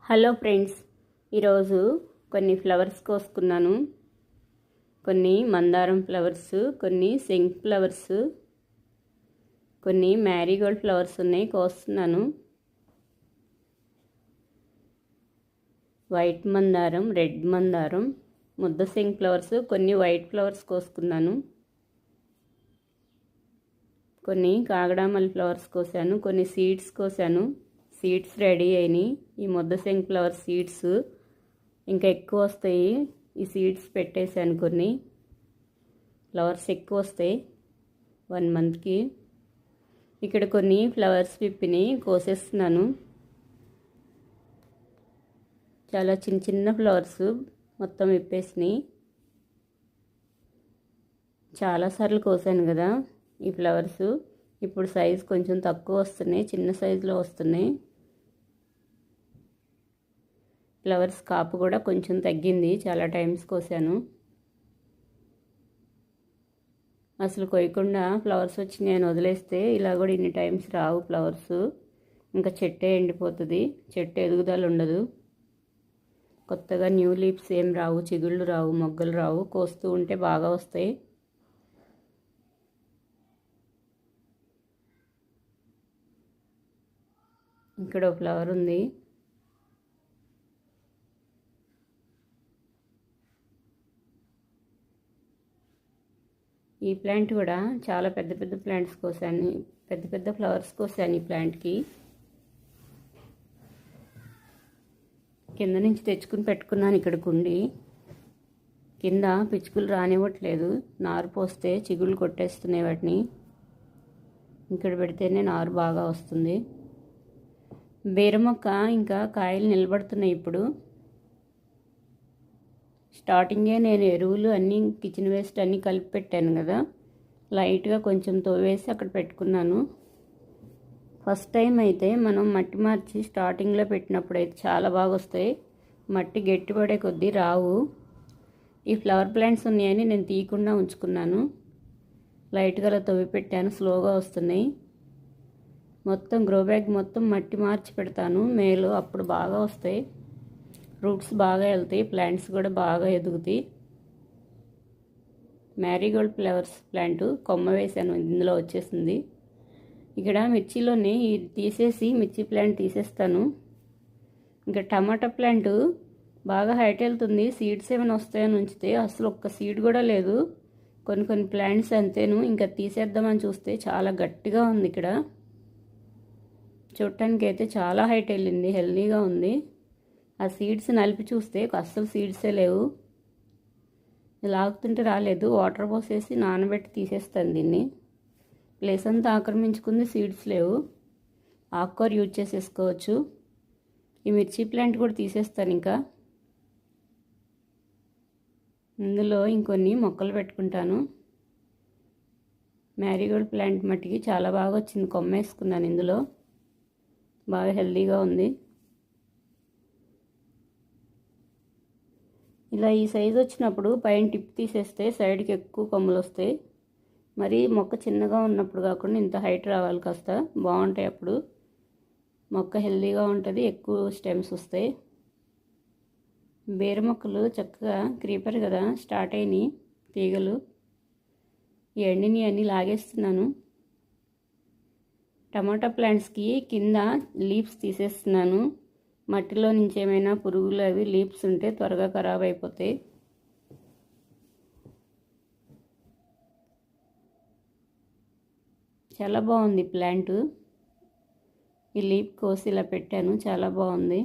Hello friends, ఈరోజు కొన్ని flowers కోసుకున్నాను. కొన్ని మందారం ఫ్లవర్స్, కొన్ని సింక్ ఫ్లవర్స్, కొన్ని మ్యారీగోల్డ్ ఫ్లవర్స్ ఉన్నాయి, కోస్తున్నాను. వైట్ మందారం, రెడ్ మందారం, ముద్ద సింక్ ఫ్లవర్స్, కొన్ని వైట్ ఫ్లవర్స్ కోసుకున్నాను. కొన్ని కాగడామల్లి ఫ్లవర్స్ కోసాను, కొన్ని సీడ్స్ కోసాను. సీడ్స్ రెడీ అయినాయి. ఈ ముద్ద సింక్ ఫ్లవర్ సీడ్స్ ఇంకా ఎక్కువ వస్తాయి. ఈ సీడ్స్ పెట్టేశాను. కొన్ని ఫ్లవర్స్ ఎక్కువ వస్తాయి 1 మంత్కి. ఇక్కడ కొన్ని ఫ్లవర్స్ విప్పిని కోసేస్తున్నాను. చాలా చిన్న చిన్న ఫ్లవర్స్ మొత్తం విప్పేసినాయి. చాలాసార్లు కోసాను కదా ఈ ఫ్లవర్స్. ఇప్పుడు సైజ్ కొంచెం తక్కువ వస్తున్నాయి, చిన్న సైజులో వస్తున్నాయి. ఫ్లవర్స్ కాపు కూడా కొంచెం తగ్గింది. చాలా టైమ్స్ కోసాను. అసలు కొయ్యకుండా ఫ్లవర్స్ వచ్చి నేను వదిలేస్తే ఇలా కూడా ఇన్ని టైమ్స్ రావు ఫ్లవర్స్. ఇంకా చెట్టే ఎండిపోతుంది, చెట్టు ఎదుగుదల ఉండదు. కొత్తగా న్యూ లీవ్స్ ఏం రావు, చిగుళ్ళు రావు, మొగ్గలు రావు. కోస్తూ ఉంటే బాగా వస్తాయి. ఇక్కడ ఒక ఫ్లవర్ ఉంది. ఈ ప్లాంట్ కూడా చాలా పెద్ద పెద్ద ప్లాంట్స్ కోసాను, పెద్ద పెద్ద ఫ్లవర్స్ కోసాను ఈ ప్లాంట్కి. కింద నుంచి తెచ్చుకుని పెట్టుకున్నాను ఇక్కడ కుండి. కింద పిచ్చుకలు రానివ్వట్లేదు, నారు పోస్తే చిగుళ్ళు కొట్టేస్తున్నాయి వాటిని. ఇక్కడ పెడితేనే నారు బాగా వస్తుంది. బీర మొక్క ఇంకా కాయలు నిలబడుతున్నాయి. ఇప్పుడు స్టార్టింగే నేను ఎరువులు అన్నీ, కిచెన్ వేస్ట్ అన్నీ కలిపి పెట్టాను కదా, లైట్గా కొంచెం తోవేసి అక్కడ పెట్టుకున్నాను. ఫస్ట్ టైం అయితే మనం మట్టి మార్చి స్టార్టింగ్లో పెట్టినప్పుడు అయితే చాలా బాగా వస్తాయి. మట్టి గట్టిపడే కొద్దీ రావు. ఈ ఫ్లవర్ ప్లాంట్స్ ఉన్నాయని నేను తీయకుండా ఉంచుకున్నాను. లైట్గా అలా తవ్వి పెట్టాను, స్లోగా వస్తున్నాయి. మొత్తం గ్రో బ్యాగ్ మొత్తం మట్టి మార్చి పెడతాను మేలో, అప్పుడు బాగా వస్తాయి. రూట్స్ బాగా వెళ్తాయి, ప్లాంట్స్ కూడా బాగా ఎదుగుతాయి. మ్యారీగోల్డ్ ఫ్లవర్స్ ప్లాంట్ కొమ్మ వేసాను, ఇందులో వచ్చేసింది. ఇక్కడ మిర్చిలోనే తీసేసి మిర్చి ప్లాంట్ తీసేస్తాను. ఇంకా టమాటా ప్లాంట్ బాగా హైట్ వెళ్తుంది. సీడ్స్ ఏమైనా వస్తాయని ఉంచితే అసలు ఒక్క సీడ్ కూడా లేదు. కొన్ని ప్లాంట్స్ అంతేను, ఇంకా తీసేద్దామని చూస్తే చాలా గట్టిగా ఉంది. ఇక్కడ చూడటానికి అయితే చాలా హైట్ వెళ్ళింది, హెల్దీగా ఉంది. ఆ సీడ్స్ నలిపి చూస్తే అస్సలు సీడ్సే లేవు. లాగుతుంటే రాలేదు. వాటర్ పోసేసి నానబెట్టి తీసేస్తాను దీన్ని. ప్లేస్ అంతా ఆక్రమించుకుంది, సీడ్స్ లేవు. ఆకుకూర యూజ్ చేసేసుకోవచ్చు. ఈ మిర్చి ప్లాంట్ కూడా తీసేస్తాను. ఇంకా ఇందులో ఇంకొన్ని మొక్కలు పెట్టుకుంటాను. మ్యారీగోల్డ్ ప్లాంట్ మట్టికి చాలా బాగా వచ్చింది. కొమ్మ వేసుకున్నాను ఇందులో, బాగా హెల్దీగా ఉంది. ఇలా ఈ సైజు వచ్చినప్పుడు పైన టిప్ తీసేస్తే సైడ్కి ఎక్కువ కొమ్మలు వస్తాయి. మరి మొక్క చిన్నగా ఉన్నప్పుడు కాకుండా ఇంత హైట్ రావాలి, కాస్త బాగుంటాయి. అప్పుడు మొక్క హెల్దీగా ఉంటుంది, ఎక్కువ స్టెమ్స్ వస్తాయి. బీర మొక్కలు చక్కగా క్రీపర్ కదా స్టార్ట్ అయినాయి తీగలు. ఈ ఎండిని అన్నీ లాగేస్తున్నాను. టమాటా ప్లాంట్స్కి కింద లీవ్స్ తీసేస్తున్నాను. మట్టిలో నుంచి ఏమైనా పురుగులు అవి లీవ్స్ ఉంటే త్వరగా ఖరాబ్ అయిపోతాయి. చాలా బాగుంది ప్లాంట్. ఈ లీఫ్ కోసి ఇలా పెట్టాను, చాలా బాగుంది.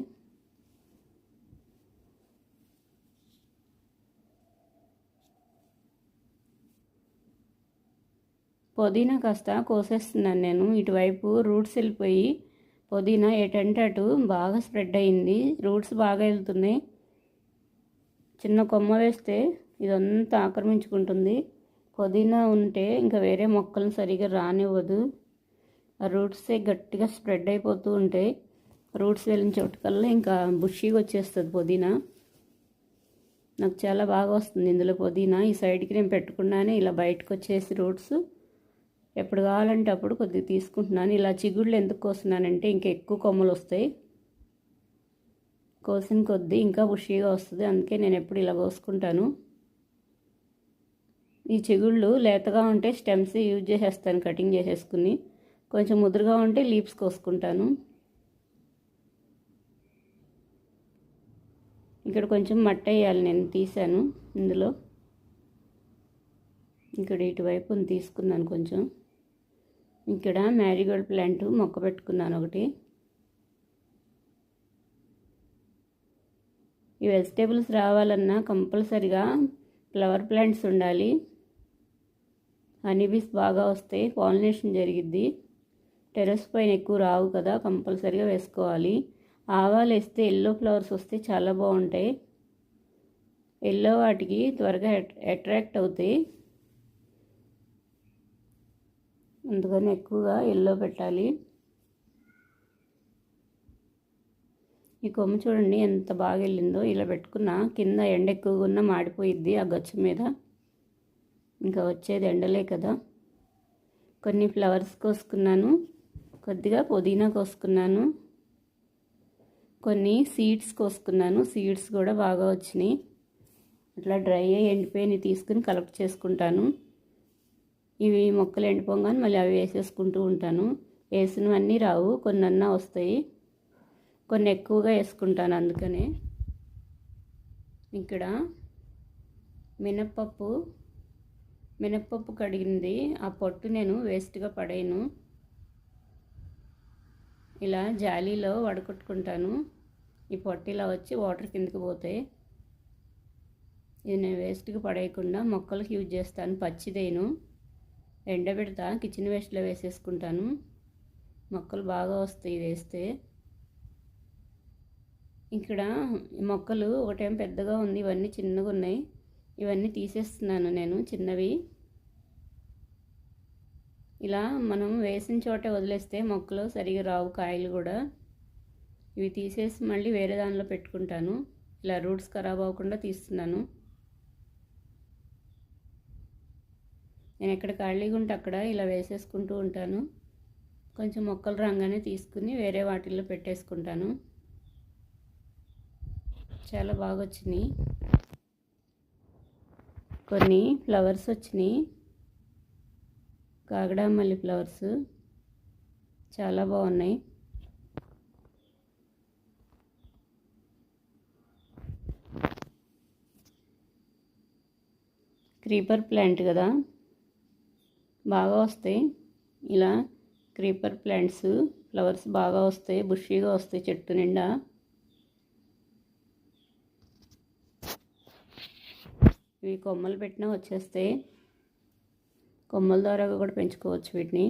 పుదీనా కాస్త కోసేస్తున్నాను నేను. ఇటువైపు రూట్స్ వెళ్ళిపోయి పుదీనా ఎటంటే అటు బాగా స్ప్రెడ్ అయింది. రూట్స్ బాగా వెళ్తున్నాయి. చిన్న కొమ్మ వేస్తే ఇదంతా ఆక్రమించుకుంటుంది. పుదీనా ఉంటే ఇంకా వేరే మొక్కలను సరిగా రానివ్వదు. ఆ రూట్సే గట్టిగా స్ప్రెడ్ అయిపోతూ ఉంటాయి. రూట్స్ వెళ్ళిన చోటుకల్లా ఇంకా బుషీగా వచ్చేస్తుంది పుదీనా. నాకు చాలా బాగా వస్తుంది ఇందులో పుదీనా. ఈ సైడ్కి నేను పెట్టుకున్నానే ఇలా బయటకు వచ్చేసి రూట్స్ ఎప్పుడు కావాలంటే అప్పుడు కొద్దిగా తీసుకుంటున్నాను. ఇలా చిగుళ్ళు ఎందుకు కోస్తున్నానంటే ఇంకా ఎక్కువ కొమ్మలు వస్తాయి. కోసిన కొద్దీ ఇంకా బుషీగా వస్తుంది, అందుకే నేను ఎప్పుడు ఇలా కోసుకుంటాను. ఈ చిగుళ్ళు లేతగా ఉంటే స్టెమ్స్ యూజ్ చేసేస్తాను కటింగ్ చేసేసుకుని, కొంచెం ముదురుగా ఉంటే లీవ్స్ కోసుకుంటాను. ఇక్కడ కొంచెం మట్టి వేయాలి, నేను తీసాను ఇందులో. ఇక్కడ ఇటువైపు తీసుకున్నాను కొంచెం. ఇక్కడ మ్యారీగోల్డ్ ప్లాంట్ మొక్క పెట్టుకున్నాను ఒకటి. ఈ వెజిటేబుల్స్ రావాలన్నా కంపల్సరిగా ఫ్లవర్ ప్లాంట్స్ ఉండాలి. హనీబీస్ బాగా వస్తాయి, పాలినేషన్ జరిగిద్ది. టెర్రస్ పైన ఎక్కువ రావు కదా, కంపల్సరిగా వేసుకోవాలి. ఆవాలు వేస్తే ఎల్లో ఫ్లవర్స్ వస్తే చాలా బాగుంటాయి. ఎల్లో వాటికి త్వరగా అట్రాక్ట్ అవుతాయి, అందుకని ఎక్కువగా ఎల్లో పెట్టాలి. ఈ కొమ్మ చూడండి ఎంత బాగా వెళ్ళిందో. ఇలా పెట్టుకున్న కింద ఎండ ఎక్కువగా ఉన్న మాడిపోయిద్ది ఆ గచ్చు మీద, ఇంకా వచ్చేది ఎండలే కదా. కొన్ని ఫ్లవర్స్ కోసుకున్నాను, కొద్దిగా పుదీనా కోసుకున్నాను, కొన్ని సీడ్స్ కోసుకున్నాను. సీడ్స్ కూడా బాగా వచ్చినాయి. అట్లా డ్రై అయ్యి ఎండిపోయి తీసుకుని కలెక్ట్ చేసుకుంటాను. ఇవి మొక్కలు ఎండిపోగానే మళ్ళీ అవి వేసేసుకుంటూ ఉంటాను. వేసినవన్నీ రావు, కొన్ని అన్నా వస్తాయి, కొన్ని ఎక్కువగా వేసుకుంటాను. అందుకనే ఇక్కడ మినప్పప్పు కడిగింది, ఆ పొట్టు నేను వేస్ట్గా పడేయను. ఇలా జాలీలో వడకొట్టుకుంటాను. ఈ పొట్టు ఇలా వచ్చి వాటర్ కిందకి పోతాయి. ఇది నేను వేస్ట్గా పడేయకుండా మొక్కలకు యూజ్ చేస్తాను. పచ్చిదేను ఎండబెడతా, కిచెన్ వేస్ట్లో వేసేసుకుంటాను. మొక్కలు బాగా వస్తాయి ఇది వేస్తే. ఇక్కడ మొక్కలు ఒకటేం పెద్దగా ఉంది, ఇవన్నీ చిన్నగా ఉన్నాయి. ఇవన్నీ తీసేస్తున్నాను నేను చిన్నవి. ఇలా మనం వేసిన చోట వదిలేస్తే మొక్కలు సరిగా రావు, కాయలు కూడా. ఇవి తీసేసి మళ్ళీ వేరే దానిలో పెట్టుకుంటాను. ఇలా రూట్స్ ఖరాబ్ అవ్వకుండా తీస్తున్నాను. నేను ఎక్కడ ఖాళీగా ఉంటే అక్కడ ఇలా వేసేసుకుంటూ ఉంటాను. కొంచెం మొక్కలు రాగానే తీసుకుని వేరే వాటిల్లో పెట్టేసుకుంటాను. చాలా బాగా వచ్చినాయి. కొన్ని ఫ్లవర్స్ వచ్చినాయి, కాగడామల్లి ఫ్లవర్స్ చాలా బాగున్నాయి. క్రీపర్ ప్లాంట్ కదా, బాగా వస్తాయి. ఇలా క్రీపర్ ప్లాంట్స్ ఫ్లవర్స్ బాగా వస్తాయి, బుషీగా వస్తాయి చెట్టు నిండా. ఇవి కొమ్మలు పెట్టినా వచ్చేస్తాయి, కొమ్మల ద్వారా కూడా పెంచుకోవచ్చు వీటిని.